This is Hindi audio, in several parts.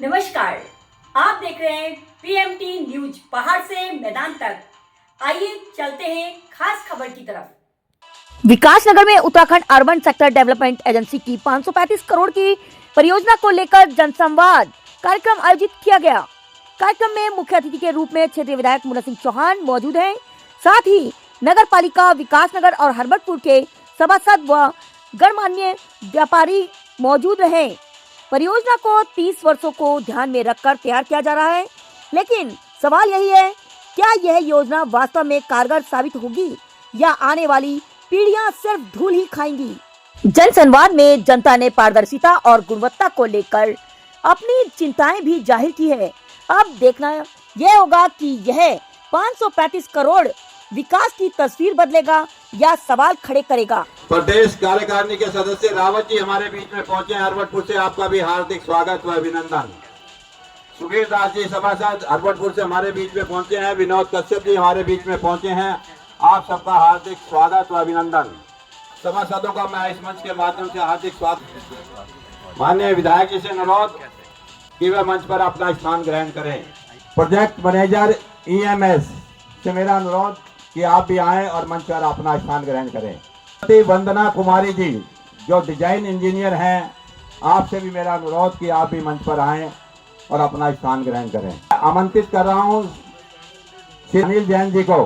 नमस्कार, आप देख रहे हैं पीएमटी न्यूज पहाड़ से मैदान तक। आइए चलते हैं खास खबर की तरफ। विकासनगर में Uttarakhand urban sector development agency की 535 करोड़ की परियोजना को लेकर जनसंवाद कार्यक्रम आयोजित किया गया। कार्यक्रम में मुख्य अतिथि के रूप में क्षेत्रीय विधायक मुन्ना सिंह चौहान मौजूद हैं। साथ ही नगर पालिका विकासनगर और हरबटपुर के सभासद व गणमान्य व्यापारी मौजूद रहे। परियोजना को 30 वर्षों को ध्यान में रखकर तैयार किया जा रहा है, लेकिन सवाल यही है, क्या यह योजना वास्तव में कारगर साबित होगी या आने वाली पीढ़ियां सिर्फ धूल ही खाएंगी। जन संवाद में जनता ने पारदर्शिता और गुणवत्ता को लेकर अपनी चिंताएं भी जाहिर की है। अब देखना यह होगा कि यह 535 करोड़ विकास की तस्वीर बदलेगा या सवाल खड़े करेगा। प्रदेश कार्यकारिणी के सदस्य रावत जी हमारे बीच में पहुंचे हैं। हरबटपुर से आपका भी हार्दिक स्वागत व अभिनंदन। सुबीर दास जी सभासद हरबटपुर से हमारे बीच में पहुंचे हैं। विनोद कश्यप जी हमारे बीच में पहुंचे हैं। आप सबका हार्दिक स्वागत व अभिनंदन। सभासदों का मैं इस मंच के माध्यम से हार्दिक स्वागत। माननीय विधायक जी से अनुरोध कि वे मंच पर अपना स्थान ग्रहण करें। प्रोजेक्ट मैनेजर EMS से मेरा अनुरोध कि आप भी आएं और मंच पर अपना स्थान ग्रहण करें। वंदना कुमारी जी जो डिजाइन इंजीनियर हैं, आपसे भी मेरा अनुरोध कि आप भी मंच पर आएं और अपना स्थान ग्रहण करें। आमंत्रित कर रहा हूं श्री अनिल जैन जी को,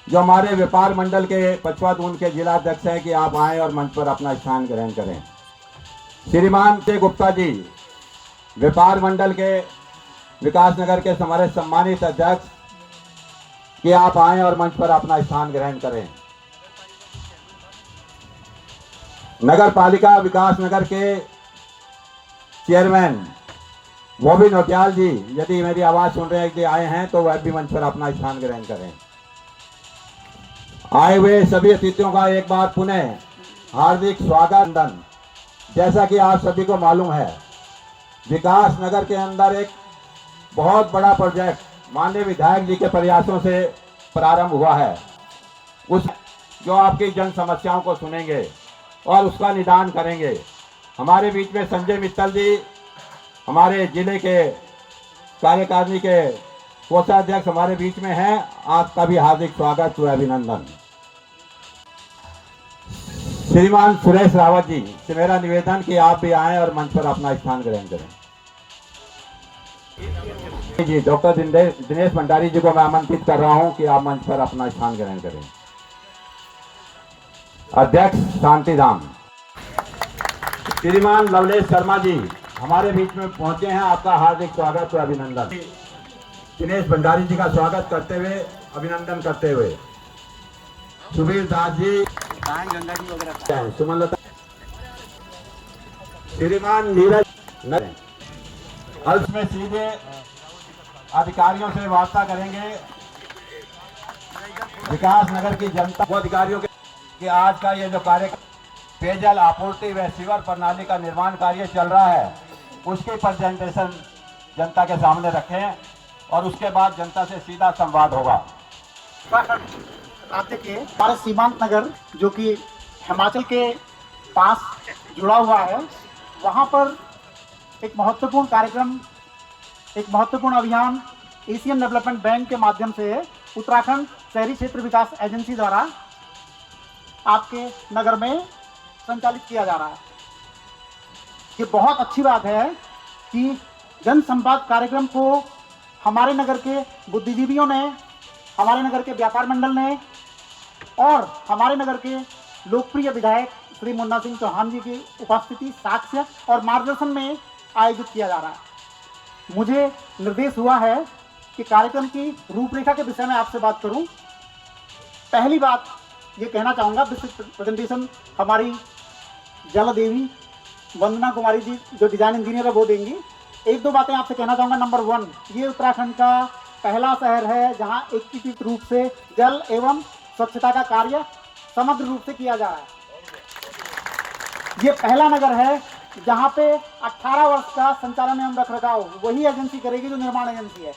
जो हमारे व्यापार मंडल के पचवादून के जिला अध्यक्ष हैं, कि आप आएं और मंच पर अपना स्थान ग्रहण करें। श्रीमान के गुप्ता जी व्यापार मंडल के विकासनगर के हमारे सम्मानित अध्यक्ष, कि आप आएं और मंच पर अपना स्थान ग्रहण करें। नगर पालिका विकासनगर के चेयरमैन वोबी नोटियाल जी, यदि मेरी आवाज सुन रहे हैं कि आए हैं तो वह भी मंच पर अपना स्थान ग्रहण करें। आए हुए सभी अतिथियों का एक बार पुनः हार्दिक स्वागत। जैसा कि आप सभी को मालूम है, विकासनगर के अंदर एक बहुत बड़ा प्रोजेक्ट माननीय विधायक जी के प्रयासों से प्रारंभ हुआ है। उस जो आपकी जन समस्याओं को सुनेंगे और उसका निदान करेंगे। हमारे बीच में संजय मित्तल जी, हमारे जिले के कार्यकारिणी के कोषाध्यक्ष हमारे बीच में हैं। आपका भी हार्दिक स्वागत व अभिनंदन। श्रीमान सुरेश रावत जी से मेरा निवेदन कि आप भी आएं और मंच पर अपना स्थान ग्रहण करें। जी डॉक्टर दिनेश भंडारी जी को मैं आमंत्रित कर रहा हूं कि आप मंच पर अपना स्थान ग्रहण करें। अध्यक्ष शांतिधाम। श्रीमान लवलेश शर्मा जी हमारे बीच में पहुंचे हैं। आपका हार्दिक स्वागत और अभिनंदन। दिनेश भंडारी जी का स्वागत करते हुए, अभिनंदन करते हुए सुबीर दास जी, सुमनलता, श्रीमान नीरज हल्स में सीधे अधिकारियों से वार्ता करेंगे। विकासनगर की जनता को अधिकारियों के आज का ये जो कार्य पेयजल आपूर्ति व सीवर प्रणाली का निर्माण कार्य चल रहा है, उसकी प्रेजेंटेशन जनता के सामने रखें और उसके बाद जनता से सीधा संवाद होगा। राज्य के हमारे सीमांत नगर जो कि हिमाचल के पास जुड़ा हुआ है, वहाँ पर एक महत्वपूर्ण कार्यक्रम, एक महत्वपूर्ण अभियान एशियन डेवलपमेंट बैंक के माध्यम से उत्तराखंड शहरी क्षेत्र विकास एजेंसी द्वारा आपके नगर में संचालित किया जा रहा है। ये बहुत अच्छी बात है कि जन संवाद कार्यक्रम को हमारे नगर के बुद्धिजीवियों ने, हमारे नगर के व्यापार मंडल ने और हमारे नगर के लोकप्रिय विधायक श्री मुन्ना सिंह चौहान जी की उपस्थिति, साक्ष्य और मार्गदर्शन में आयोजित किया जा रहा है। मुझे निर्देश हुआ है कि कार्यक्रम की रूपरेखा के विषय में आपसे बात करूं। पहली बात ये कहना चाहूँगा, विस्तृत प्रेजेंटेशन हमारी जल देवी वंदना कुमारी जी जो डिजाइन इंजीनियर है वो देंगी। एक दो बातें आपसे कहना चाहूँगा। नंबर 1, ये उत्तराखंड का पहला शहर है जहाँ एकीकृत रूप से जल एवं स्वच्छता का कार्य समग्र रूप से किया जा रहा है। ये पहला नगर है जहाँ पे 18 वर्ष का संचालन एवं रखरखाव वही एजेंसी करेगी जो निर्माण एजेंसी है।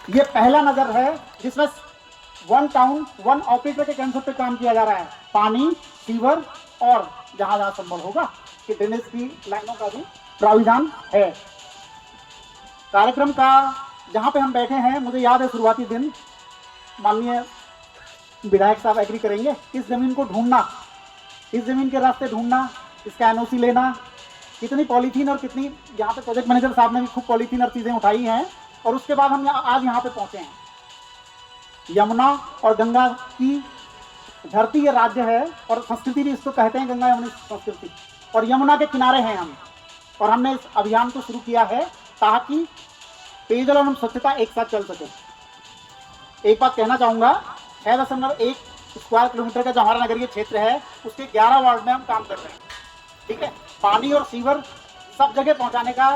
ये पहला नगर है जिसमें 1 टाउन 1 ऑपरेटर के कंसेप्ट पे काम किया जा रहा है। पानी, सीवर और जहाँ जहाँ संभव होगा कि ड्रेनेज की लाइनों का भी प्राविधान है। कार्यक्रम का जहाँ पे हम बैठे हैं, मुझे याद है शुरुआती दिन, माननीय विधायक साहब एग्री करेंगे, इस ज़मीन को ढूंढना, इस ज़मीन के रास्ते ढूंढना, इसका एनओसी लेना, कितनी पॉलीथीन और कितनी, यहाँ पे प्रोजेक्ट मैनेजर साहब ने भी खूब पॉलीथीन और चीज़ें उठाई हैं, और उसके बाद हम आज यहाँ पे पहुँचे हैं। यमुना और गंगा की धरती ये राज्य है, और संस्कृति भी इसको कहते हैं, गंगा यमुना संस्कृति, और यमुना के किनारे हैं हम। और हमने इस अभियान को शुरू किया है ताकि पेयजल और स्वच्छता एक साथ चल सके। एक बात कहना चाहूँगा, 6.1 स्क्वायर किलोमीटर का जो हमारा नगरीय क्षेत्र है, उसके 11 वार्ड में हम काम कर रहे हैं। ठीक है, पानी और सीवर सब जगह पहुँचाने का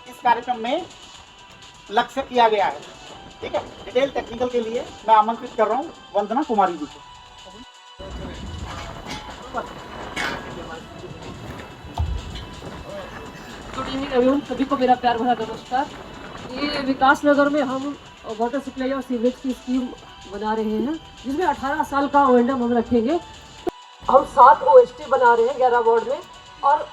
इस कार्यक्रम में लक्ष्य किया गया है। ठीक है, डिटेल टेक्निकल के लिए मैं आमंत्रित कर रहा हूँ वंदना कुमारी जी को। गुड इवनिंग एवरीवन, सभी को मेरा प्यार भरा नमस्कार। ये विकास नगर में हम वाटर सप्लाई और सीवरेज की स्कीम बना रहे हैं, जिसमें 18 साल का ओएंडम हम रखेंगे। तो हम 7 OST बना रहे हैं 11 वार्ड में, और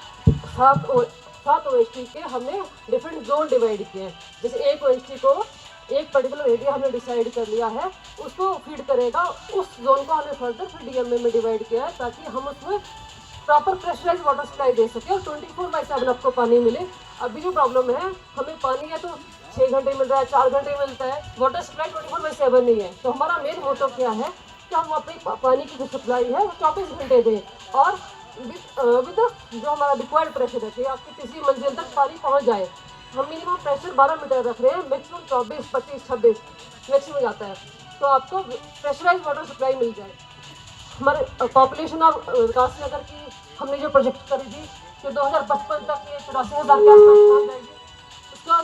7 OST के हमने डिफरेंट जोन डिवाइड किए हैं। जैसे एक OST को एक पर्टिकुलर एरिया हमने डिसाइड कर लिया है, उसको फीड करेगा, उस जोन को हमने फर्दर फिर DMA में डिवाइड किया है, ताकि हम उसमें प्रॉपर प्रेशराइज वाटर सप्लाई दे सके और 24/7 आपको पानी मिले। अभी जो प्रॉब्लम है, हमें पानी है तो 6 घंटे मिल रहा है, 4 घंटे मिलता है, वाटर सप्लाई 24/7 नहीं है। तो हमारा मेन मोटो क्या है कि हम अपनी पानी की जो सप्लाई है वो 24 घंटे दें, और विद जो हमारा रिक्वायर्ड प्रेशर है कि आपकी किसी मंजिल तक पानी पहुँच जाए। हम मिनिमम प्रेशर 12 मीटर रख रहे हैं, मैक्सिमम 24, 25, 26 मैक्सिमम जाता है, तो आपको प्रेशराइज वाटर सप्लाई मिल जाए। हमारे पॉपुलेशन ऑफ विकास नगर की हमने जो प्रोजेक्ट करी थी कि 2055 तक ये 84,000 के आसपास पहुँच जाएगी। उसका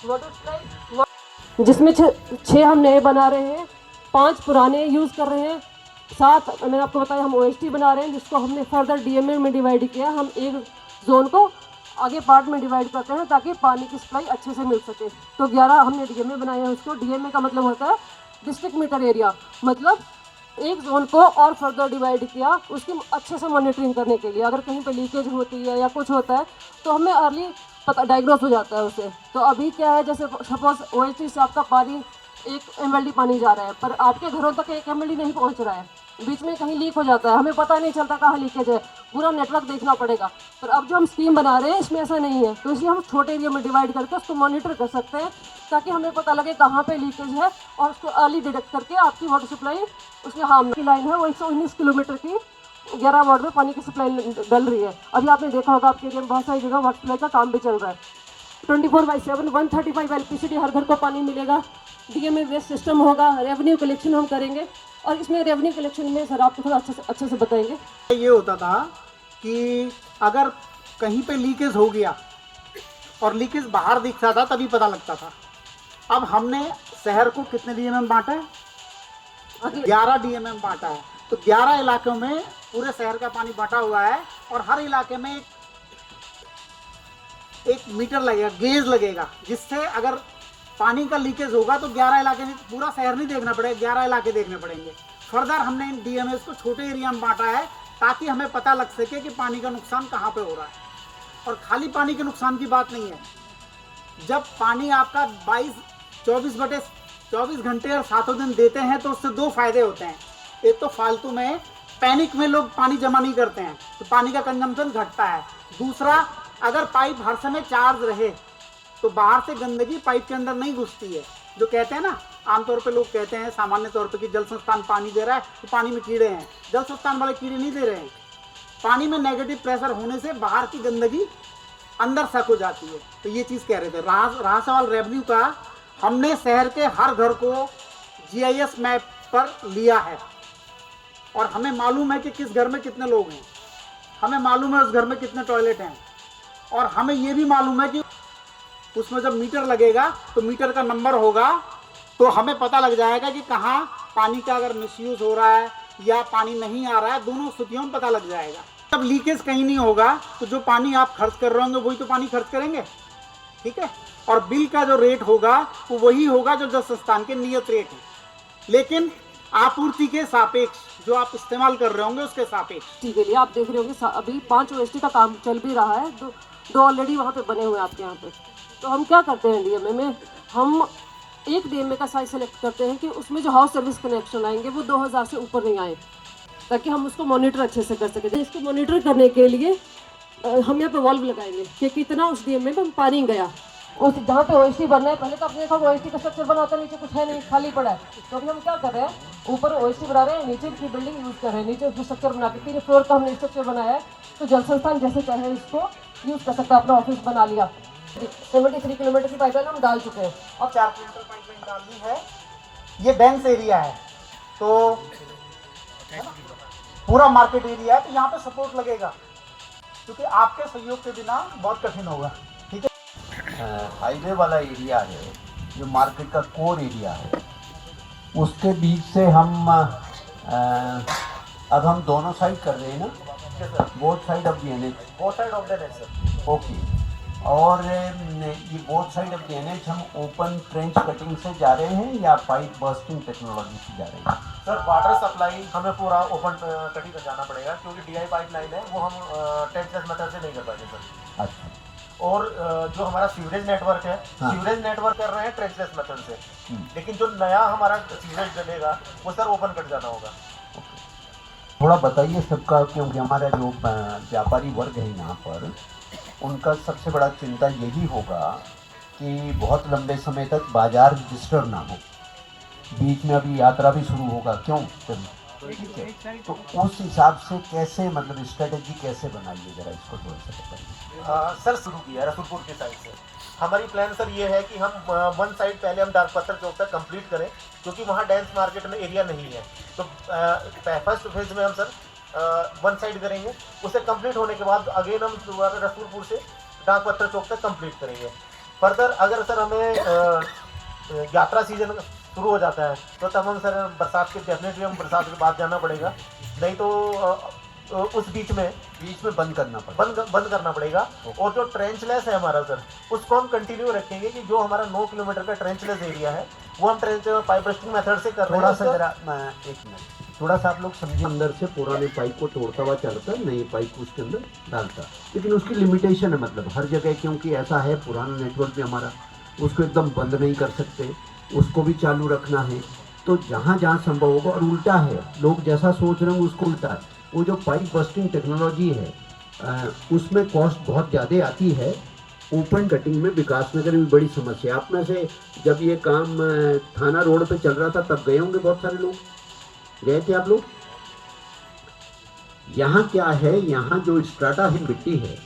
वाटर सप्लाई जिसमें 6 हम नए बना रहे हैं, 5 पुराने यूज़ कर रहे हैं, 7 मैंने आपको बताया हम OST बना रहे हैं, जिसको हमने फर्दर DMA में डिवाइड किया। हम एक जोन को आगे पार्ट में डिवाइड करते हैं ताकि पानी की सप्लाई अच्छे से मिल सके। तो 11 हमने DMA बनाए हैं। उसको DMA का मतलब होता है डिस्ट्रिक्ट मीटर एरिया, मतलब एक जोन को और फर्दर डिवाइड किया उसकी अच्छे से मॉनिटरिंग करने के लिए। अगर कहीं पे लीकेज होती है या कुछ होता है तो हमें अर्ली पता डायग्नोस हो जाता है उससे। तो अभी क्या है, जैसे सपोज OST से आपका पानी 1 MLD पानी जा रहा है, पर आपके घरों तक 1 MLD नहीं पहुंच रहा है, बीच में कहीं लीक हो जाता है, हमें पता नहीं चलता कहाँ लीकेज है, पूरा नेटवर्क देखना पड़ेगा। पर अब जो हम स्कीम बना रहे हैं इसमें ऐसा नहीं है, तो इसलिए हम छोटे एरिया में डिवाइड करके उसको मॉनिटर कर सकते हैं, ताकि हमें पता लगे कहाँ पे लीकेज है, और उसको अर्ली डिटेक्ट करके आपकी वाटर सप्लाई उसमें हार्म की लाइन है वो 119 किलोमीटर की 11 वार्ड में पानी की सप्लाई डल रही है। अभी आपने देखा होगा आपके एरिया में बहुत सारी जगह वाटर सप्लाई का काम भी चल रहा है। 24/7 135 LPCD हर घर को पानी मिलेगा। DMA वेस्ट सिस्टम होगा, रेवेन्यू कलेक्शन हम करेंगे, और इसमें रेवेन्यू कलेक्शन में सर आपको थोड़ा अच्छे से बताएंगे। ये होता था कि अगर कहीं पे लीकेज हो गया और लीकेज बाहर दिखता था तभी पता लगता था। अब हमने शहर को कितने DMA बांटा है? 11 DMA बांटा है। तो 11 इलाकों में पूरे शहर का पानी बांटा हुआ है, और हर इलाके में एक मीटर लगेगा, गेज लगेगा, जिससे अगर पानी का लीकेज होगा तो 11 इलाके में, पूरा शहर नहीं देखना पड़ेगा, 11 इलाके देखने पड़ेंगे। फर्दर हमने इन DMAs को छोटे एरिया में बांटा है ताकि हमें पता लग सके कि पानी का नुकसान कहाँ पे हो रहा है। और खाली पानी के नुकसान की बात नहीं है, जब पानी आपका 24 घंटे और 7 दिन देते हैं तो उससे 2 फायदे होते हैं। एक तो फालतू में पैनिक में लोग पानी जमा नहीं करते हैं, तो पानी का कंजम्पशन घटता है। दूसरा, अगर पाइप हर समय चार्ज रहे तो बाहर से गंदगी पाइप के अंदर नहीं घुसती है। जो कहते हैं ना, आमतौर पे लोग कहते हैं सामान्य तौर पे कि जल संस्थान पानी दे रहा है तो पानी में कीड़े हैं। जल संस्थान वाले कीड़े नहीं दे रहे हैं। पानी में नेगेटिव प्रेशर होने से बाहर की गंदगी अंदर सक हो जाती है। तो ये चीज़ कह रहे थे। रहा सवाल रेवेन्यू का, हमने शहर के हर घर को GIS मैप पर लिया है, और हमें मालूम है कि किस घर में कितने लोग हैं, हमें मालूम है उस घर में कितने टॉयलेट हैं, और हमें ये भी मालूम है कि उसमें जब मीटर लगेगा तो मीटर का नंबर होगा, तो हमें पता लग जाएगा कि कहाँ पानी का अगर मिसयूज़ हो रहा है या पानी नहीं आ रहा है, दोनों स्थितियों में पता लग जाएगा। जब लीकेज कहीं नहीं होगा तो जो पानी आप खर्च कर रहे होंगे वही तो पानी खर्च करेंगे, ठीक है। और बिल का जो रेट होगा वो वही होगा जो जल संस्थान के नियत रेट है, लेकिन आपूर्ति के सापेक्ष जो आप इस्तेमाल कर रहे होंगे उसके सापेक्ष। ठीक है, आप देख रहे होंगे अभी 5 OST का काम चल भी रहा है। तो दो ऑलरेडी वहाँ पे बने हुए हैं आपके यहाँ पे। तो हम क्या करते हैं डीएमए में, हम एक डीएमए का साइज सेलेक्ट करते हैं कि उसमें जो हाउस सर्विस कनेक्शन आएंगे वो 2000 से ऊपर नहीं आए, ताकि हम उसको मॉनिटर अच्छे से कर सकें। इसको मॉनिटर करने के लिए हम यहाँ पे वॉल्व लगाएंगे कि कितना उस डीएमए में पानी गया। उस जहाँ पे ओएसटी बनना है, पहले तो आपने देखा ओएसटी का स्ट्रक्चर बना होता है, नीचे कुछ है नहीं, खाली पड़ा है। तो अभी हम क्या कर रहे हैं, ऊपर ओएसटी बना रहे हैं, नीचे की बिल्डिंग यूज़ कर रहे हैं, नीचे उसमें स्ट्रक्चर बना के 3 फ्लोर का हमने स्ट्रक्चर बनाया है। तो जल संस्थान जैसे चाहे इसको यूज़ कर सकता है, अपना ऑफिस बना लिया। 73 किलोमीटर की पाइपलाइन हम डाल चुके हैं। अब 4 किलोमीटर पाइपलाइन डाल दी है। ये बैंक्स एरिया है, तो पूरा मार्केट एरिया है, तो यहाँ पे सपोर्ट लगेगा, क्योंकि आपके सहयोग के बिना बहुत कठिन होगा। ठीक है, हाईवे वाला एरिया है जो मार्केट का कोर एरिया है, उसके बीच से हम अब हम दोनों साइड कर रहे हैं ना, both side of the NH, both side of the net sir. Okay. और ये both side of the NH हम ओपन ट्रेंच कटिंग से जा रहे हैं या पाइप बर्स्टिंग टेक्नोलॉजी से जा रहे हैं? सर वाटर सप्लाई हमें पूरा ओपन कटिंग कर जाना पड़ेगा, क्योंकि डीआई पाइपलाइन है वो हम टेंटलेस मेथड से नहीं कर पाएंगे सर। अच्छा। और जो हमारा सीवरेज नेटवर्क है, हाँ। सीवरेज नेटवर्क कर रहे हैं ट्रेंचलेस मेथड से, लेकिन जो नया हमारा सीवरेज डलेगा वो सर ओपन कट जाना होगा। थोड़ा बताइए सबका, क्योंकि हमारा जो व्यापारी वर्ग है यहाँ पर, उनका सबसे बड़ा चिंता यही होगा कि बहुत लंबे समय तक बाजार डिस्टर्ब ना हो। बीच में अभी यात्रा भी शुरू होगा, क्यों ठीक है, तो उस हिसाब से कैसे, मतलब स्ट्रेटेजी कैसे बनाइए, जरा इसको थोड़ा सा बताइए। सर शुरू किया है रसूलपुर की साइड से। हमारी प्लान सर ये है कि हम वन साइड पहले हम डाकपत्र चौक तक कंप्लीट करें, क्योंकि वहाँ डेंस मार्केट में एरिया नहीं है। तो फर्स्ट फेज में हम सर वन साइड करेंगे, उसे कंप्लीट होने के बाद अगेन हम दोबारा रसूलपुर से डाकपत्र चौक तक कंप्लीट करेंगे। फर्दर अगर सर हमें यात्रा सीजन शुरू हो जाता है तो तब हम सर बरसात के डेफिनेटली हम बरसात के बाद जाना पड़ेगा, नहीं तो उस बीच में बंद करना पड़ेगा। और जो ट्रेंचलेस है हमारा सर, उसको हम कंटिन्यू रखेंगे कि जो हमारा 9 किलोमीटर का ट्रेंचलेस एरिया है वो हम ट्रेंच पाइप बस्टिंग मेथड से कर रहे हैं। थोड़ा सा जरा एक मिनट, थोड़ा सा आप लोग समझिए, अंदर से पुराने पाइप को तोड़ता हुआ चढ़ता, नई पाइप उसके अंदर डालता, लेकिन उसकी लिमिटेशन है, मतलब हर जगह, क्योंकि ऐसा है पुराना नेटवर्क भी हमारा, उसको एकदम बंद नहीं कर सकते, उसको भी चालू रखना है। तो जहाँ जहाँ संभव होगा, और उल्टा है, लोग जैसा सोच रहे हैं उसको उल्टा है। वो जो पाइप बस्टिंग टेक्नोलॉजी है उसमें कॉस्ट बहुत ज़्यादा आती है। ओपन कटिंग में विकास नगर में बड़ी समस्या। आप में से जब ये काम थाना रोड पे चल रहा था तब गए होंगे, बहुत सारे लोग गए थे आप लोग। यहाँ क्या है, यहाँ जो स्ट्राटा है मिट्टी है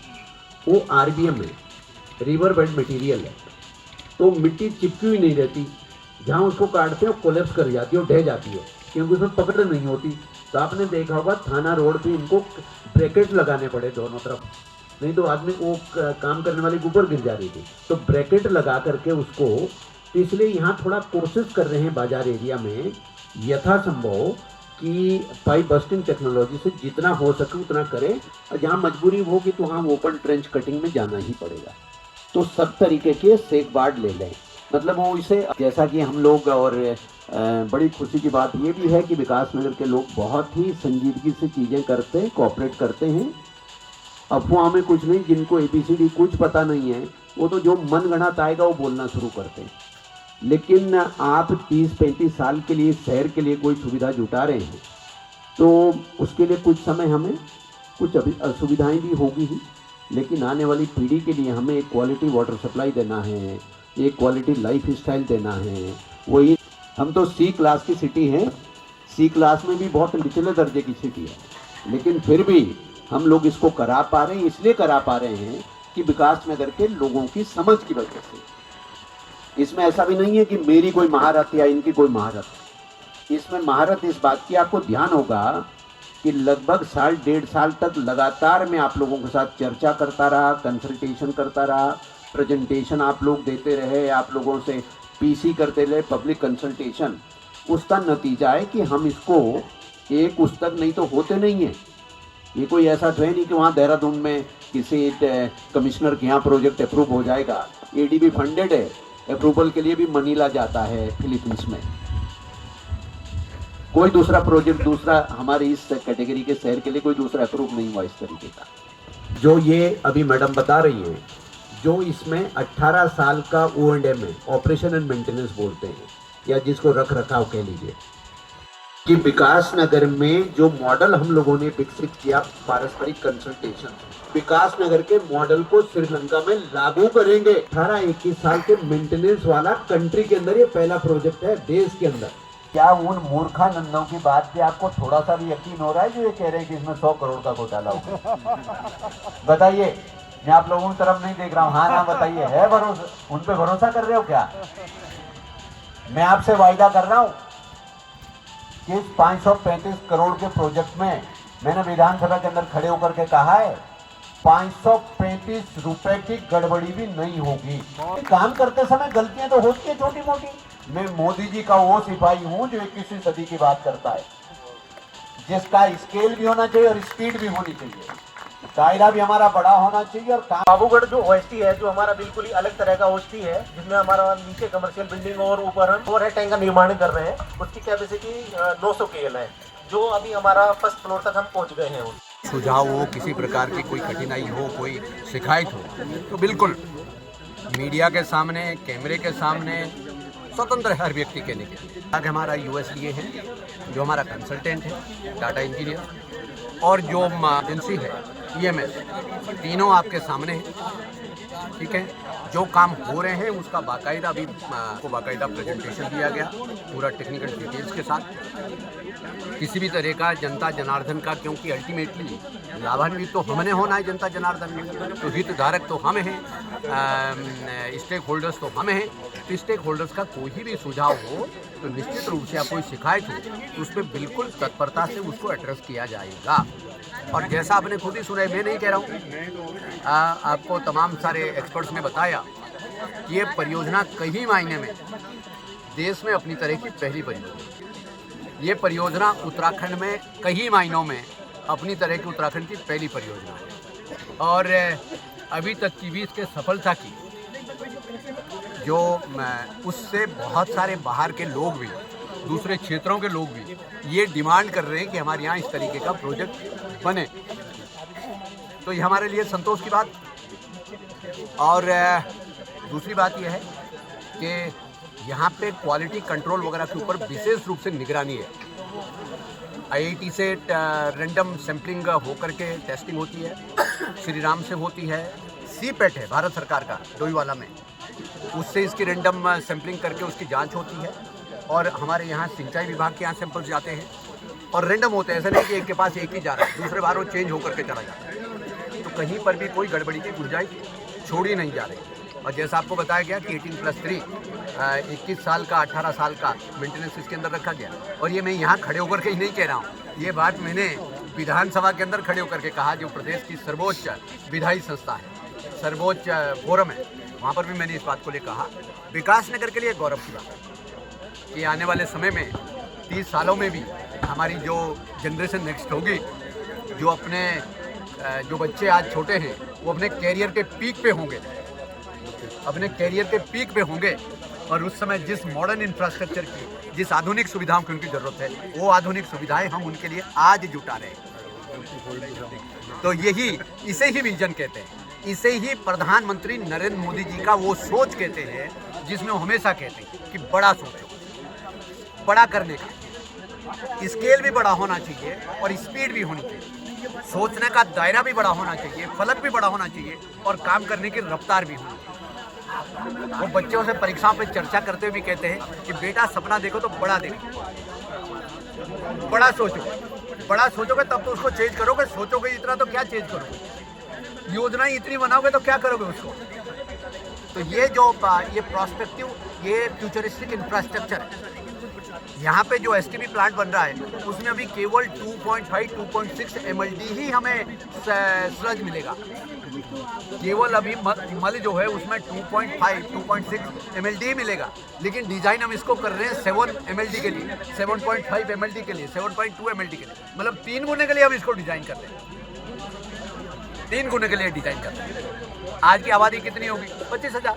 वो आरबीएम है, रिवर बेड मटेरियल है, तो मिट्टी चिपकी हुई नहीं रहती, जहाँ उसको काटते हैं कोलैप्स कर जाती है और ढह जाती है, क्योंकि उसमें पकड़ नहीं होती। तो आपने देखा होगा थाना रोड पे इनको ब्रैकेट लगाने पड़े दोनों तरफ, नहीं तो आदमी वो काम करने वाले के ऊपर गिर जा रही थी। तो ब्रैकेट लगा करके उसको, तो इसलिए यहाँ थोड़ा कोशिश कर रहे हैं बाजार एरिया में यथासंभव कि पाइप बस्टिंग टेक्नोलॉजी से जितना हो सके उतना करें, और जहाँ मजबूरी होगी तो वहाँ ओपन ट्रेंच कटिंग में जाना ही पड़ेगा। तो सब तरीके के सेफ गार्ड ले लें, मतलब वो इसे, जैसा कि हम लोग, और बड़ी खुशी की बात ये भी है कि विकास नगर के लोग बहुत ही संजीदगी से चीज़ें करते हैं, कोऑपरेट करते हैं। अफवाह में कुछ नहीं, जिनको ABCD कुछ पता नहीं है वो तो जो मन गढ़ंत आएगा वो बोलना शुरू करते हैं। लेकिन आप 30-35 साल के लिए शहर के लिए कोई सुविधा जुटा रहे हैं, तो उसके लिए कुछ समय हमें कुछ असुविधाएं भी होगी ही, लेकिन आने वाली पीढ़ी के लिए हमें एक क्वालिटी वाटर सप्लाई देना है, एक क्वालिटी लाइफ स्टाइल देना है। वही हम तो C क्लास की सिटी हैं, C क्लास में भी बहुत निचले दर्जे की सिटी है, लेकिन फिर भी हम लोग इसको करा पा रहे हैं। इसलिए करा पा रहे हैं कि विकास नगर के लोगों की समझ की वजह से। इसमें ऐसा भी नहीं है कि मेरी कोई महारत या इनकी कोई महारत। इसमें महारत इस बात की आपको ध्यान होगा कि लगभग 1.5 साल तक लगातार मैं आप लोगों के साथ चर्चा करता रहा, कंसल्टेशन करता रहा, प्रेजेंटेशन आप लोग देते रहे, आप लोगों से PC करते रहे, पब्लिक कंसल्टेशन। उसका नतीजा है कि हम इसको एक पुस्तक नहीं तो होते नहीं है। ये कोई ऐसा तो है नहीं कि वहाँ देहरादून में किसी कमिश्नर के यहाँ प्रोजेक्ट अप्रूव हो जाएगा। ADB फंडेड है, अप्रूवल के लिए भी मनीला जाता है फिलीपींस में। कोई दूसरा प्रोजेक्ट, दूसरा हमारे इस कैटेगरी के शहर के लिए कोई दूसरा अप्रूव नहीं हुआ इस तरीके का। जो ये अभी मैडम बता रही है, जो इसमें 18 साल का O&M है, ऑपरेशन एंड मेंटेनेंस बोलते हैं, या जिसको रख रखाव कह लीजिए, कि विकास नगर में जो मॉडल हम लोगों ने विकसित किया पारस्परिक कंसल्टेशन, विकास नगर के मॉडल को श्रीलंका में लागू करेंगे। 18-21 साल के मेंटेनेंस वाला कंट्री के अंदर ये पहला प्रोजेक्ट है देश के अंदर। क्या उन मूर्खानंदों की बात पे आपको थोड़ा सा भी यकीन हो रहा है जो ये कह रहे हैं कि इसमें 100 करोड़ का घोटाला होगा? बताइए, मैं आप लोगों की तरफ नहीं देख रहा हूँ, हाँ ना बताइए, है भरोसा? उन पे भरोसा कर रहे हो क्या? मैं आपसे वायदा कर रहा हूँ कि इस 535 करोड़ के प्रोजेक्ट में मैंने विधानसभा के अंदर खड़े होकर के कहा है 535 रुपए की गड़बड़ी भी नहीं होगी। काम करते समय गलतियां तो होती है छोटी मोटी। मैं मोदी जी का वो सिपाही हूं जो 21वीं सदी की बात करता है, जिसका स्केल भी होना चाहिए और स्पीड भी होनी चाहिए, दायरा भी हमारा बड़ा होना चाहिए। और बाबूगढ़ जो ओएसटी है, जो हमारा बिल्कुल ही अलग तरह का ओएसटी है, जिसमें हमारा नीचे कमर्शियल बिल्डिंग और ऊपर हम ओवरहेड टैंक का निर्माण कर रहे हैं, उसकी कैपेसिटी 900 KL है, जो अभी हमारा फर्स्ट फ्लोर तक हम पहुंच गए हैं। सुझाव हो, किसी प्रकार की कोई कठिनाई हो, कोई शिकायत हो, तो बिल्कुल मीडिया के सामने, कैमरे के सामने स्वतंत्र है हर व्यक्ति कहने के लिए। आगे हमारा USDA है, जो हमारा कंसल्टेंट है, डाटा इंजीनियर, और जो एजेंसी है EMS, तीनों आपके सामने हैं, ठीक है। जो काम हो रहे हैं उसका बाकायदा अभी को बाकायदा प्रेजेंटेशन दिया गया, पूरा टेक्निकल डिटेल्स के साथ। किसी भी तरह का जनता जनार्दन का, क्योंकि अल्टीमेटली लाभान्वित तो हमने होना है जनता जनार्दन में, तो हितधारक तो हम हैं, स्टेक होल्डर्स तो हम हैं। तो स्टेक होल्डर्स का कोई भी सुझाव हो तो निश्चित रूप से आप कोई शिकायत हो तो उस पर बिल्कुल तत्परता से उसको एड्रेस किया जाएगा। और जैसा आपने खुद ही सुना है, मैं नहीं कह रहा हूँ, आपको तमाम सारे एक्सपर्ट्स ने बताया कि ये परियोजना कई मायने में देश में अपनी तरह की पहली परियोजना। ये परियोजना उत्तराखंड में कई मायनों में अपनी तरह की उत्तराखंड की पहली परियोजना है। और अभी तक की भी इसके सफलता की जो उससे बहुत सारे बाहर के लोग भी, दूसरे क्षेत्रों के लोग भी ये डिमांड कर रहे हैं कि हमारे यहाँ इस तरीके का प्रोजेक्ट बने। तो ये हमारे लिए संतोष की बात। और दूसरी बात यह है कि यहाँ पे क्वालिटी कंट्रोल वगैरह के ऊपर विशेष रूप से निगरानी है। IIT से रैंडम सैम्पलिंग होकर के टेस्टिंग होती है, श्री राम से होती है, CPET है भारत सरकार का डोईवाला में, उससे इसकी रैंडम सैम्पलिंग करके उसकी जांच होती है। और हमारे यहाँ सिंचाई विभाग के यहाँ सैंपल्स जाते हैं और रैंडम होते हैं, ऐसा नहीं कि एक के पास एक ही जा रहा है, दूसरे बार वो चेंज होकर के चला जाता है। तो कहीं पर भी कोई गड़बड़ी की गुंजाइश छोड़ी नहीं जा रही। और जैसा आपको बताया गया कि 18+3 21 साल का 18 साल का मेंटेनेंस इसके अंदर रखा गया। और ये मैं यहाँ खड़े होकर के ही नहीं कह रहा हूँ, ये बात मैंने विधानसभा के अंदर खड़े होकर के कहा, जो प्रदेश की सर्वोच्च विधायी संस्था है, सर्वोच्च फोरम है, वहाँ पर भी मैंने इस बात को लेकर कहा। विकास नगर के लिए गौरव की बात है कि आने वाले समय में 30 सालों में भी हमारी जो जनरेशन नेक्स्ट होगी, जो अपने जो बच्चे आज छोटे हैं वो अपने कैरियर के पीक पे होंगे, अपने कैरियर के पीक पे होंगे, और उस समय जिस मॉडर्न इंफ्रास्ट्रक्चर की, जिस आधुनिक सुविधाओं की उनकी ज़रूरत है, वो आधुनिक सुविधाएं हम उनके लिए आज जुटा रहे हैं। तो यही, इसे ही विजन कहते हैं, इसे ही प्रधानमंत्री नरेंद्र मोदी जी का वो सोच कहते हैं, जिसमें वो हमेशा कहते हैं कि बड़ा सोचो, बड़ा करने का स्केल भी बड़ा होना चाहिए और स्पीड भी होनी चाहिए, सोचने का दायरा भी बड़ा होना चाहिए, फलक भी बड़ा होना चाहिए, और काम करने की रफ्तार भी होनी चाहिए। वो बच्चों से परीक्षाओं पे चर्चा करते हुए भी कहते हैं कि बेटा सपना देखो तो बड़ा देखो, बड़ा सोचो, बड़ा सोचोगे तब तो उसको चेंज करोगे, सोचोगे इतना तो क्या चेंज करोगे, योजना इतनी बनाओगे तो क्या करोगे उसको। तो ये जो ये प्रोस्पेक्टिव, ये फ्यूचरिस्टिक इंफ्रास्ट्रक्चर है। यहाँ पे जो STP प्लांट बन रहा है उसमें अभी केवल 2.5-2.6 MLD ही हमें स्लज मिलेगा। केवल अभी मल जो है उसमें 2.5-2.6 MLD मिलेगा, लेकिन डिजाइन हम इसको कर रहे हैं 7 MLD के लिए, 7.5 MLD के लिए, 7.2 MLD के लिए, मतलब 3 गुने के लिए हम इसको डिजाइन कर रहे हैं, 3 गुने के लिए डिजाइन कर रहे हैं। आज की आबादी कितनी होगी? 25,000,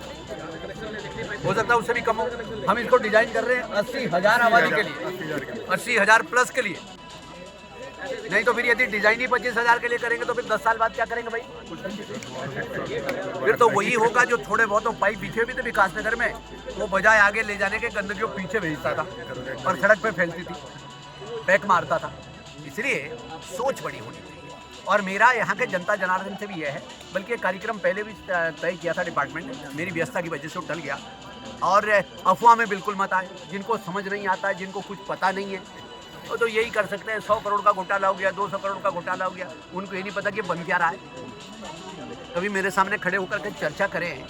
हो सकता है उससे भी कम हो। हम इसको डिजाइन कर रहे हैं 80,000 आबादी के लिए, 80,000 प्लस के लिए। नहीं तो फिर यदि डिजाइन ही 25,000 के लिए करेंगे तो फिर 10 साल बाद क्या करेंगे भाई? फिर तो वही होगा जो थोड़े बहुत तो पाइप बिछे भी थे विकास नगर में, वो बजाय आगे ले जाने के गंदगी पीछे भेजता था और सड़क पे फैलती थी, बैक मारता था। इसलिए सोच बड़ी होनी चाहिए। और मेरा यहाँ के जनता जनार्दन से भी यह है, बल्कि एक कार्यक्रम पहले भी तय किया था डिपार्टमेंट ने, मेरी व्यस्तता की वजह से वो टल गया। और अफवाह में बिल्कुल मत आए, जिनको समझ नहीं आता है, जिनको कुछ पता नहीं है, वो तो यही कर सकते हैं। 100 करोड़ का घोटाला हो गया, 200 करोड़ का घोटाला हो गया, उनको ये नहीं पता कि बन क्या रहा है। कभी मेरे सामने खड़े होकर के चर्चा करें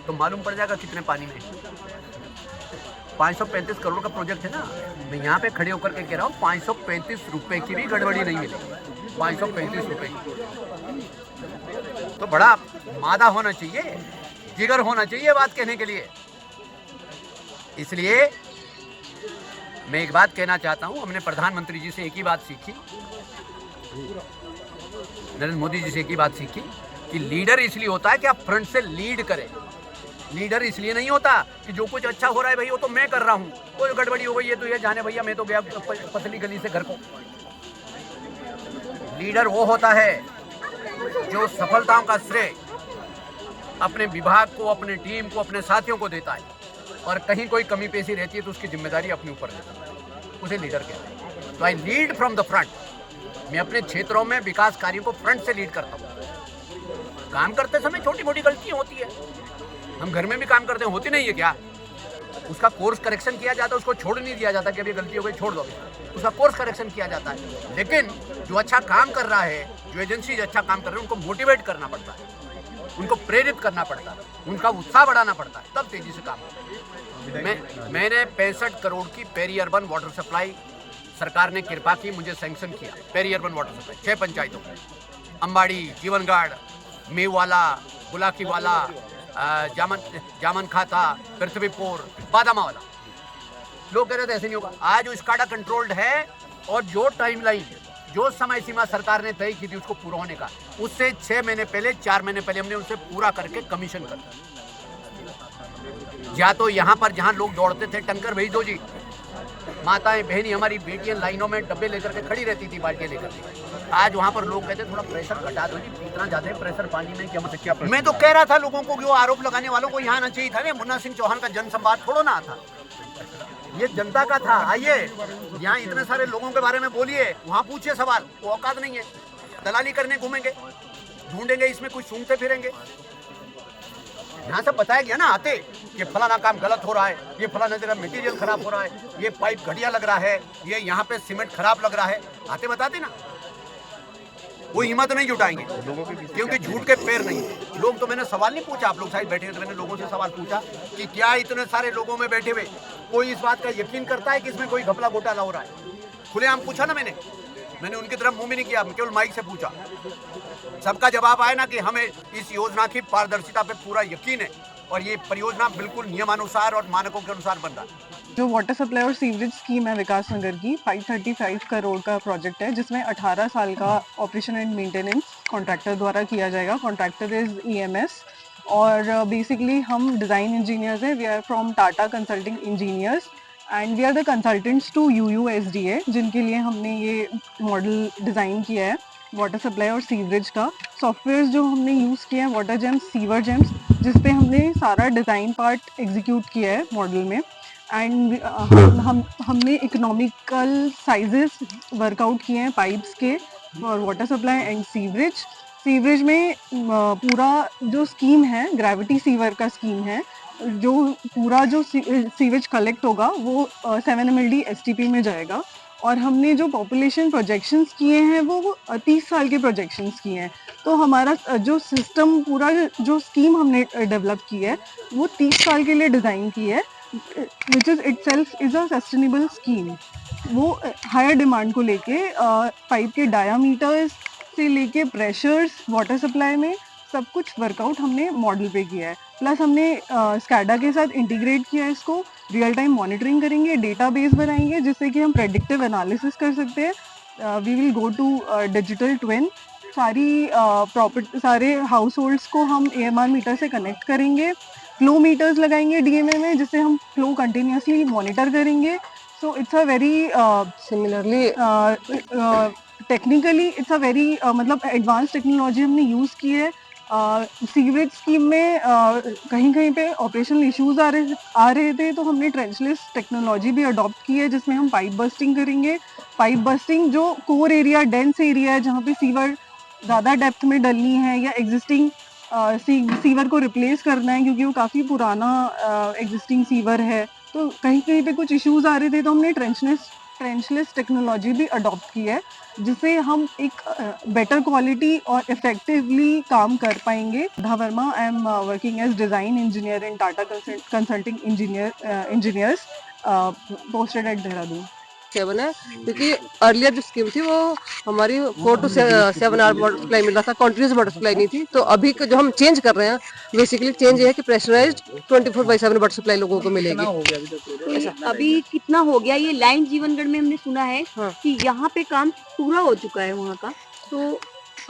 तो मालूम पड़ जाएगा कितने पानी में। 535 करोड़ का प्रोजेक्ट है ना, मैं यहाँ पे खड़े होकर के कह रहा हूँ 535 रुपए की भी गड़बड़ी नहीं मिलेगी। 535 रुपए की तो बड़ा मादा होना चाहिए, जिगर होना चाहिए बात कहने के लिए। इसलिए मैं एक बात कहना चाहता हूं, हमने प्रधानमंत्री जी से एक ही बात सीखी, नरेंद्र मोदी जी से एक ही बात सीखी कि लीडर इसलिए होता है कि आप फ्रंट से लीड करें। लीडर इसलिए नहीं होता कि जो कुछ अच्छा हो रहा है भाई वो तो मैं कर रहा हूं, कोई गड़बड़ी हो गई है तो ये जाने भैया, मैं तो गया पतली गली से घर को। लीडर वो होता है जो सफलताओं का श्रेय अपने विभाग को, अपने टीम को, अपने साथियों को देता है, और कहीं कोई कमी पेशी रहती है तो उसकी जिम्मेदारी अपने ऊपर लेता है, उसे लीडर कहते हैं। तो आई लीड फ्रॉम द फ्रंट। मैं अपने क्षेत्रों में विकास कार्यों को फ्रंट से लीड करता हूँ। काम करते समय छोटी मोटी गलतियाँ होती है, हम घर में भी काम करते हैं, होती नहीं है क्या? उसका कोर्स करेक्शन किया जाता है, उसको छोड़ नहीं दिया जाता कि अभी गलती हो गई छोड़ दो, उसका कोर्स करेक्शन किया जाता है। लेकिन जो अच्छा काम कर रहा है, जो एजेंसी अच्छा काम कर रहे हैं, उनको मोटिवेट करना पड़ता है, उनको प्रेरित करना पड़ता है, उनका उत्साह बढ़ाना पड़ता है, तब तेजी से काम होता है। मैंने 65 करोड़ की पेरी अर्बन वाटर सप्लाई सरकार ने कृपा की, मुझे सैंक्शन किया। पेरी अर्बन वाटर सप्लाई 6 पंचायतों में, अंबाड़ी, जीवनगढ़, मेवाला, बुलाकीवाला, जामन खाता, पृथ्वीपुर, बादामावाला। लोग कह रहे थे ऐसे नहीं होगा। आज उसका कंट्रोल्ड है, और जो टाइमलाइन, जो समय सीमा सरकार ने तय की थी उसको पूरा होने का, उससे 6 महीने पहले, 4 महीने पहले हमने उनसे पूरा करके कमीशन कर दिया। या तो यहाँ पर जहाँ लोग दौड़ते थे टंकर भेज दो जी, माताएं बहनी हमारी बेटियां लाइनों में डब्बे लेकर के खड़ी रहती थी, बाल्टियां लेकर के। आज वहाँ पर लोग कहते थोड़ा प्रेशर घटा दो जी, इतना ज्यादा प्रेशर पानी में क्या, मतलब क्या? मैं तो कह रहा था लोगों को, वो आरोप लगाने वालों को यहाँ आना चाहिए था। मुन्ना सिंह चौहान का जनसंवाद थोड़ो ना था, ये जनता का था। आइए यहाँ इतने सारे लोगों के बारे में बोलिए, वहाँ पूछिए सवाल, वो औकात नहीं है। दलाली करने घूमेंगे, ढूंढेंगे, इसमें कुछ सूंघते फिरेंगे। यहाँ से बताया गया ना आते कि फलाना काम गलत हो रहा है, ये फलाना जगह मटेरियल खराब हो रहा है, ये पाइप घटिया लग रहा है, ये यहाँ पे सीमेंट खराब लग रहा है, आते बताते ना। वो हिम्मत नहीं जुटाएंगे क्योंकि झूठ के पैर नहीं। लोग तो, मैंने सवाल नहीं पूछा, आप लोग शायद बैठे हैं तो मैंने लोगों से सवाल पूछा कि क्या इतने सारे लोगों में बैठे हुए कोई इस बात का यकीन करता है कि इसमें कोई घपला घोटाला हो रहा है? खुलेआम पूछा ना मैंने उनकी तरफ मुंह भी नहीं किया, केवल माइक से पूछा। सबका जवाब आया ना कि हमें इस योजना की पारदर्शिता पे पूरा यकीन है और ये परियोजना बिल्कुल नियमानुसार और मानकों के अनुसार बन रहा है। जो वाटर सप्लाई और सीवरेज स्कीम है विकास नगर की, 535 करोड़ का प्रोजेक्ट है, जिसमें 18 साल का ऑपरेशन एंड मेंटेनेंस कॉन्ट्रैक्टर द्वारा किया जाएगा। कॉन्ट्रैक्टर इज EMS, और बेसिकली हम डिज़ाइन इंजीनियर्स हैं। We are from Tata consulting engineers and we are the consultants to UUSDA, जिनके लिए हमने ये मॉडल डिज़ाइन किया है वाटर सप्लाई और सीवरेज का। सॉफ्टवेयर जो हमने यूज़ किया है वाटर जेम्स, सीवर जेम्स, जिस पे हमने सारा डिज़ाइन पार्ट एग्जीक्यूट किया है मॉडल में। एंड हमने इकोनॉमिकल साइजेस वर्कआउट किए हैं पाइप्स के और वाटर सप्लाई एंड सीवरेज में पूरा जो स्कीम है ग्रेविटी सीवर का स्कीम है, जो पूरा जो सीवेज कलेक्ट होगा वो 7 MLD STP में जाएगा। और हमने जो पॉपुलेशन प्रोजेक्शंस किए हैं वो 30 साल के प्रोजेक्शंस किए हैं। तो हमारा जो सिस्टम, पूरा जो स्कीम हमने डेवलप की है वो 30 साल के लिए डिज़ाइन की है, which is itself is a sustainable scheme. वो हायर डिमांड को लेके पाइप के डायामीटर्स से लेके प्रेशर्स, वाटर सप्लाई में सब कुछ वर्कआउट हमने मॉडल पे किया है। प्लस हमने स्कैडा के साथ इंटीग्रेट किया है इसको, रियल टाइम मॉनिटरिंग करेंगे, डेटाबेस बनाएंगे जिससे कि हम प्रेडिक्टिव एनालिसिस कर सकते हैं। We will go to digital twin. सारे हाउस होल्ड्स को हम AMR मीटर से कनेक्ट करेंगे, फ्लो मीटर्स लगाएंगे DMA में जिससे हम फ्लो कंटिन्यूसली मॉनिटर करेंगे। So it's a very similarly technically it's a very मतलब एडवांस टेक्नोलॉजी हमने यूज़ की है। सीवरेज स्कीम में कहीं कहीं पे ऑपरेशनल इश्यूज आ रहे थे, तो हमने ट्रेंचलेस टेक्नोलॉजी भी अडॉप्ट की है, जिसमें हम पाइप बस्टिंग करेंगे। पाइप बस्टिंग जो कोर एरिया, डेंस एरिया है, जहाँ पे सीवर ज़्यादा डेप्थ में डलनी है या एग्जिस्टिंग सीवर को रिप्लेस करना है, क्योंकि वो काफ़ी पुराना एग्जिस्टिंग सीवर है, तो कहीं कहीं पे कुछ इश्यूज आ रहे थे, तो हमने ट्रेंचलेस टेक्नोलॉजी भी अडॉप्ट की है, जिससे हम एक बेटर क्वालिटी और इफेक्टिवली काम कर पाएंगे। धा Verma, I am working as design engineer in Tata consulting engineers, posted at Dehradun. 7 है, क्योंकि अर्लियर जो स्कीम थी वो हमारी 4 to 7 आवर वाटर सप्लाई मिल रहा था, कॉन्टिन्यूस वाटर सप्लाई नहीं थी। तो अभी जो हम चेंज कर रहे हैं, बेसिकली चेंज ये है कि प्रेशराइज्ड 24/7 वाटर सप्लाई लोगों को मिलेगी। अभी कितना हो गया ये लाइन जीवनगढ़ में? हमने सुना है हाँ। कि यहाँ पे काम पूरा हो चुका है वहाँ का, तो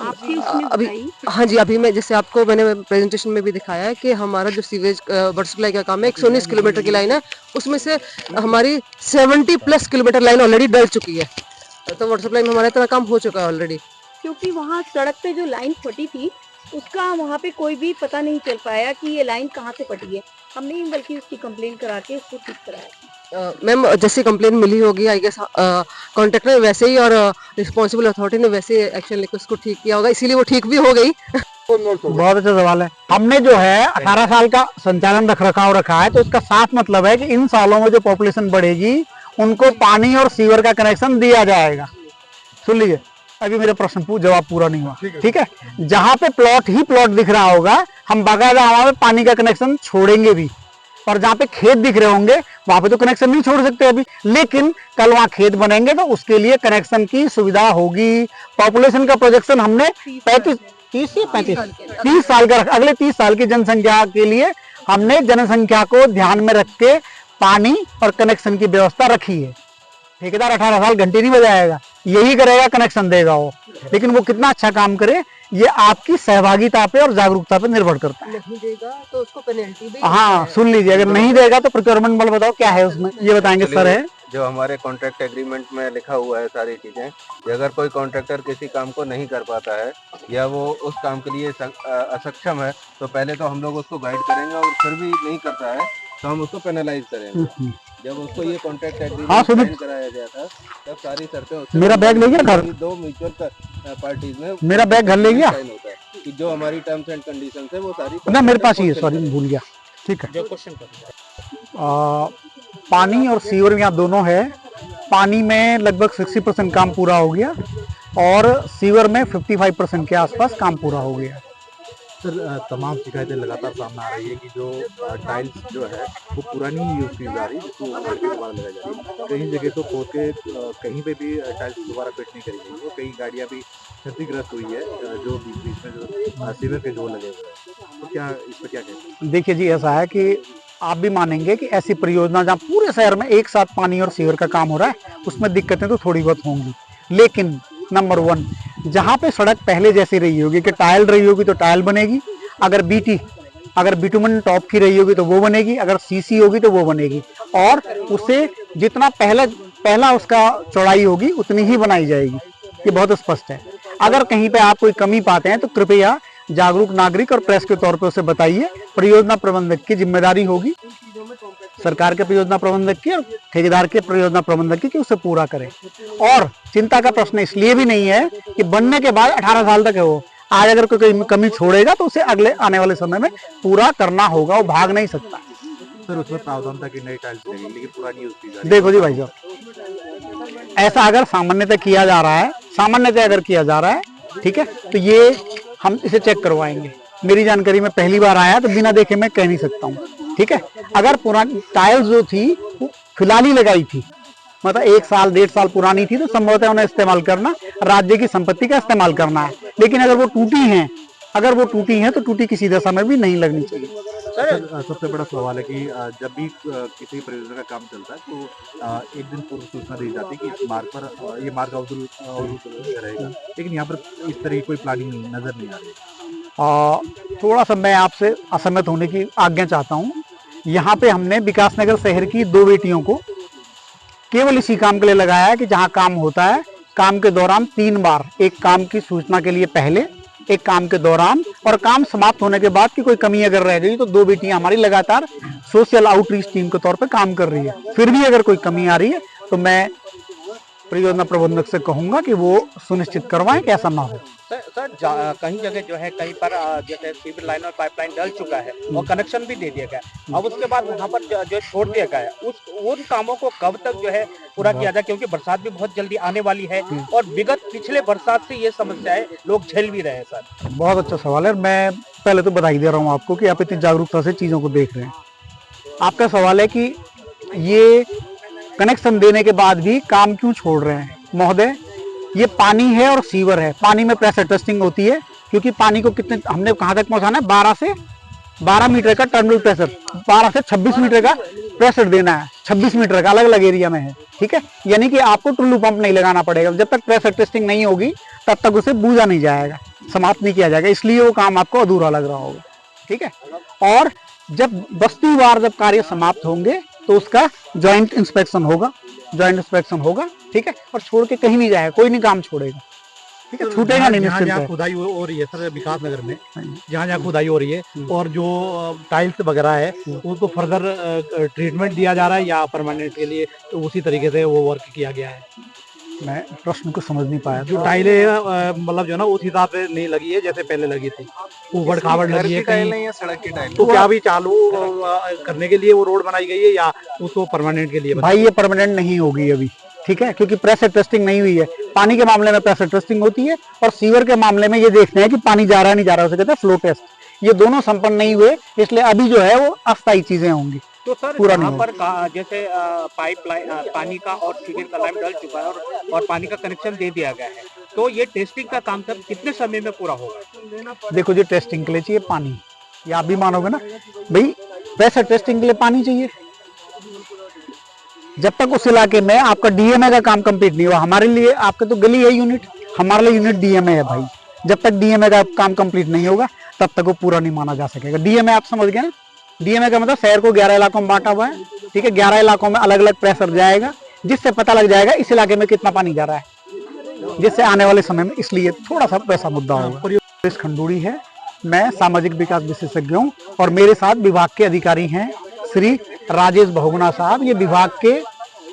आपके उसमें अभी बताइए। हाँ जी, अभी मैं जैसे आपको मैंने प्रेजेंटेशन में भी दिखाया है कि हमारा जो सीवेज वाटर सप्लाई का काम है 119 किलोमीटर की लाइन है, उसमें से हमारी 70+ किलोमीटर लाइन ऑलरेडी डल चुकी है। तो वाटर सप्लाई में हमारा इतना काम हो चुका है ऑलरेडी। क्योंकि वहाँ सड़क पे जो लाइन फटी थी, उसका वहाँ पे कोई भी पता नहीं चल पाया कि ये लाइन कहाँ से फटी है। हमने ही बल्कि उसकी कंप्लेंट करा के उसको ठीक कराया। मैम, जैसे कंप्लेंट मिली होगी, आई गेस कॉन्ट्रैक्टर ने वैसे ही और रिस्पॉन्सिबल अथॉरिटी ने वैसे एक्शन लेकर उसको ठीक किया होगा, इसीलिए वो ठीक भी हो गई। बहुत अच्छा सवाल है। हमने जो है 18 साल का संचालन रखरखाव रखा है, तो इसका साफ मतलब है कि इन सालों में जो पॉपुलेशन बढ़ेगी उनको पानी और सीवर का कनेक्शन दिया जाएगा। सुन लीजिए, अभी मेरा प्रश्न जवाब पूरा नहीं हुआ, ठीक है। जहाँ पे प्लॉट दिख रहा होगा, हम बाकायदा वहां पे पानी का कनेक्शन छोड़ेंगे भी, और जहाँ पे खेत दिख रहे होंगे वहां पे तो कनेक्शन नहीं छोड़ सकते अभी, लेकिन कल वहां खेत बनेंगे तो उसके लिए कनेक्शन की सुविधा होगी। पॉपुलेशन का प्रोजेक्शन हमने 30 साल का रखा। अगले 30 साल की जनसंख्या के लिए हमने जनसंख्या को ध्यान में रख के पानी और कनेक्शन की व्यवस्था रखी है। ठेकेदार 18 साल घंटे नहीं बजाएगा, यही करेगा, कनेक्शन देगा वो, लेकिन वो कितना अच्छा काम करे ये आपकी सहभागिता पे और जागरूकता पे निर्भर करता है। नहीं देगा तो उसको पेनल्टी भी। हाँ, सुन लीजिए, अगर नहीं देगा तो प्रोक्योरमेंट बल बताओ क्या है उसमें, ये बताएंगे सर। है जो हमारे कॉन्ट्रैक्ट एग्रीमेंट में लिखा हुआ है सारी चीजें, कि अगर कोई कॉन्ट्रैक्टर किसी काम को नहीं कर पाता है या वो उस काम के लिए असक्षम है, तो पहले तो हम लोग उसको गाइड करेंगे, और फिर भी नहीं करता है तो हम उसको पेनलाइज करेंगे। जब उसको ये कॉन्ट्रैक्ट एग्रीमेंट साइन कराया गया था, तब सारी शर्तें मेरा बैग ले गया घर, दो म्यूचुअल पार्टीज में मेरा बैग घर ले गया, साइन होता है कि जो हमारी टर्म्स एंड कंडीशन है वो सारी ना मेरे पास ही है, सॉरी भूल गया। ठीक है, जो क्वेश्चन पानी और सीवर यहाँ दोनों है। पानी में लगभग 60% काम पूरा हो गया और सीवर में 55% के आसपास काम पूरा हो गया। सर, तमाम शिकायतें लगातार सामने आ रही है कि जो टाइल्स जो है वो पुरानी यूज की जा रही है, जिसको घर के दोबारा लगाई जा रही है। कई जगह तो खोद के कहीं पे भी टाइल्स दोबारा फिट नहीं करी गई है, कई गाड़ियाँ भी क्षतिग्रस्त हुई है, जो बीच में जो सीवर के जो लगे हुए हैं, तो क्या इस पर क्या कहें? देखिए जी, ऐसा है कि आप भी मानेंगे कि ऐसी परियोजना जहाँ पूरे शहर में एक साथ पानी और सीवर का काम हो रहा है, उसमें दिक्कतें तो थोड़ी बहुत होंगी, लेकिन नंबर 1, जहाँ पे सड़क पहले जैसी रही होगी कि टाइल रही होगी तो टाइल बनेगी, अगर बिटुमन टॉप की रही होगी तो वो बनेगी, अगर सीसी होगी तो वो बनेगी, और उसे जितना पहला उसका चौड़ाई होगी उतनी ही बनाई जाएगी। ये बहुत स्पष्ट है। अगर कहीं पे आप कोई कमी पाते हैं तो कृपया जागरूक नागरिक और प्रेस के तौर पे उसे बताइए। परियोजना प्रबंधक की जिम्मेदारी होगी, सरकार के परियोजना प्रबंधक की और ठेकेदार के परियोजना प्रबंधक की, कि उसे पूरा करें। और चिंता का प्रश्न इसलिए भी नहीं है कि बनने के बाद 18 साल तक है वो, आज अगर कोई कमी छोड़ेगा तो उसे अगले आने वाले समय में पूरा करना होगा, वो भाग नहीं सकता। सर, उसमें प्रावधान था कि नई टाइल्स लगेगी, लेकिन पुरानी यूज की जा रही है। देखो जी भाई साहब, ऐसा अगर सामान्यतः किया जा रहा है, ठीक है, तो ये हम इसे चेक करवाएंगे। मेरी जानकारी में पहली बार आया तो बिना देखे मैं कह नहीं सकता हूँ, ठीक है। अगर पुरानी टाइल्स जो थी वो फिलहाल ही लगाई थी, मतलब 1 साल 1.5 साल पुरानी थी, तो संभवतः उन्हें इस्तेमाल करना, राज्य की संपत्ति का इस्तेमाल करना है। लेकिन अगर वो टूटी हैं तो टूटी किसी दशा में भी नहीं लगनी चाहिए। सर, सबसे बड़ा सवाल है कि जब भी किसी परियोजना का काम चलता है तो एक दिन पूर्व सूचना दी जाती है कि इस मार्ग पर ये मार्ग अवरुद्ध रहेगा, लेकिन यहाँ पर इस तरह की कोई प्लानिंग नजर नहीं आ रही। थोड़ा सा मैं आपसे असहमत होने की आज्ञा चाहता हूँ। यहाँ पे हमने विकासनगर शहर की 2 बेटियों को केवल इसी काम के लिए लगाया है कि जहाँ काम होता है काम के दौरान 3 बार, एक काम की सूचना के लिए पहले, एक काम के दौरान और काम समाप्त होने के बाद की कोई कमी अगर रह गई तो 2 बेटियां हमारी लगातार सोशल आउटरीच टीम के तौर पे काम कर रही है। फिर भी अगर कोई कमी आ रही है तो मैं परियोजना प्रबंधक से कहूंगा कि वो सुनिश्चित करवाएं कि ऐसा ना हो। सर कहीं जगह जो है कहीं पर जैसे सीवर लाइन और पाइपलाइन डल चुका है और कनेक्शन भी दे दिया गया, अब उसके बाद वहाँ पर जो छोड़ दिया गया है, उन कामों को कब तक जो है पूरा किया जाए, क्योंकि बरसात भी बहुत जल्दी आने वाली है और विगत पिछले बरसात से ये समस्याएं लोग झेल भी रहे हैं। सर बहुत अच्छा सवाल है। मैं पहले तो बधाई दे रहा हूँ आपको कि आप इतनी जागरूकता से चीजों को देख रहे हैं। आपका सवाल है कि ये कनेक्शन देने के बाद भी काम क्यों छोड़ रहे हैं। महोदय, ये पानी है और सीवर है, पानी में प्रेशर टेस्टिंग होती है, क्योंकि पानी को कितने हमने कहां तक पहुंचाना है, 12 मीटर का टर्मिनल प्रेशर, 12 से 26 मीटर का प्रेशर देना है, 26 मीटर का अलग अलग एरिया में है, ठीक है। यानी कि आपको टुल्लू पंप नहीं लगाना पड़ेगा, जब तक प्रेशर टेस्टिंग नहीं होगी तब तक उसे बूझा नहीं जाएगा, समाप्त नहीं किया जाएगा, इसलिए वो काम आपको अधूरा लग रहा होगा, ठीक है। और जब बस्तीवार जब कार्य समाप्त होंगे तो उसका ज्वाइंट इंस्पेक्शन होगा, ठीक है, और छोड़ के कहीं नहीं जाएगा, कोई नहीं काम छोड़ेगा, ठीक है, छूटेगा नहीं। जहाँ खुदाई हो रही है सर विकास नगर में, जहाँ खुदाई हो रही है और जो टाइल्स वगैरह है उसको फर्दर ट्रीटमेंट दिया जा रहा है या परमानेंट के लिए तो उसी तरीके से वो वर्क किया गया है। मैं प्रश्न को समझ नहीं पाया। जो टाइलें मतलब जो ना उस हिसाब से नहीं लगी है जैसे पहले लगी थी, ऊबड़ खाबड़ लगी है कहीं, सड़क की टाइल तो क्या अभी चालू करने के लिए वो रोड बनाई गई है या उसको परमानेंट के लिए? भाई ये परमानेंट नहीं होगी अभी, ठीक है, क्योंकि प्रेशर टेस्टिंग नहीं हुई है। पानी के मामले में प्रेशर टेस्टिंग होती है और सीवर के मामले में ये देखते हैं कि पानी जा रहा है नहीं जा रहा, उसे कहते हैं फ्लो टेस्ट। ये दोनों संपन्न नहीं हुए, इसलिए अभी जो है वो अस्थायी चीजें होंगी। तो सर पूरा यहाँ नहीं पर जैसे पाइपलाइन पानी का और सीवर का लाइन डल चुका है और पानी का कनेक्शन दे दिया गया है, तो ये टेस्टिंग का काम सर कितने समय में पूरा होगा? देखो, जो टेस्टिंग के लिए चाहिए पानी, ये आप भी मानोगे ना भाई, प्रेशर टेस्टिंग के लिए पानी चाहिए। जब तक उस इलाके में आपका डीएमए का काम कंप्लीट नहीं हुआ, हमारे लिए आपका तो गली है यूनिट, हमारे लिए यूनिट डीएमए है भाई। जब तक डीएमए का काम कंप्लीट नहीं होगा तब तक वो पूरा नहीं माना जा सकेगा। डीएमए आप समझ गए ना, डीएमए का मतलब शहर को 11 इलाकों में बांटा हुआ है, ठीक है, 11 इलाकों में अलग अलग प्रेशर जाएगा, जिससे पता लग जाएगा इस इलाके में कितना पानी जा रहा है, जिससे आने वाले समय में, इसलिए थोड़ा सा वैसा मुद्दा होगा। खंडूड़ी है, मैं सामाजिक विकास विशेषज्ञ हूँ और मेरे साथ विभाग के अधिकारी हैं श्री राजेश बहुगुणा साहब, ये विभाग के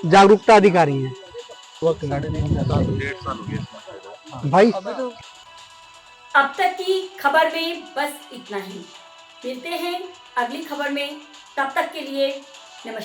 जागरूकता अधिकारी हैं। भाई अब तक की खबर में बस इतना ही, मिलते हैं अगली खबर में, तब तक के लिए नमस्कार।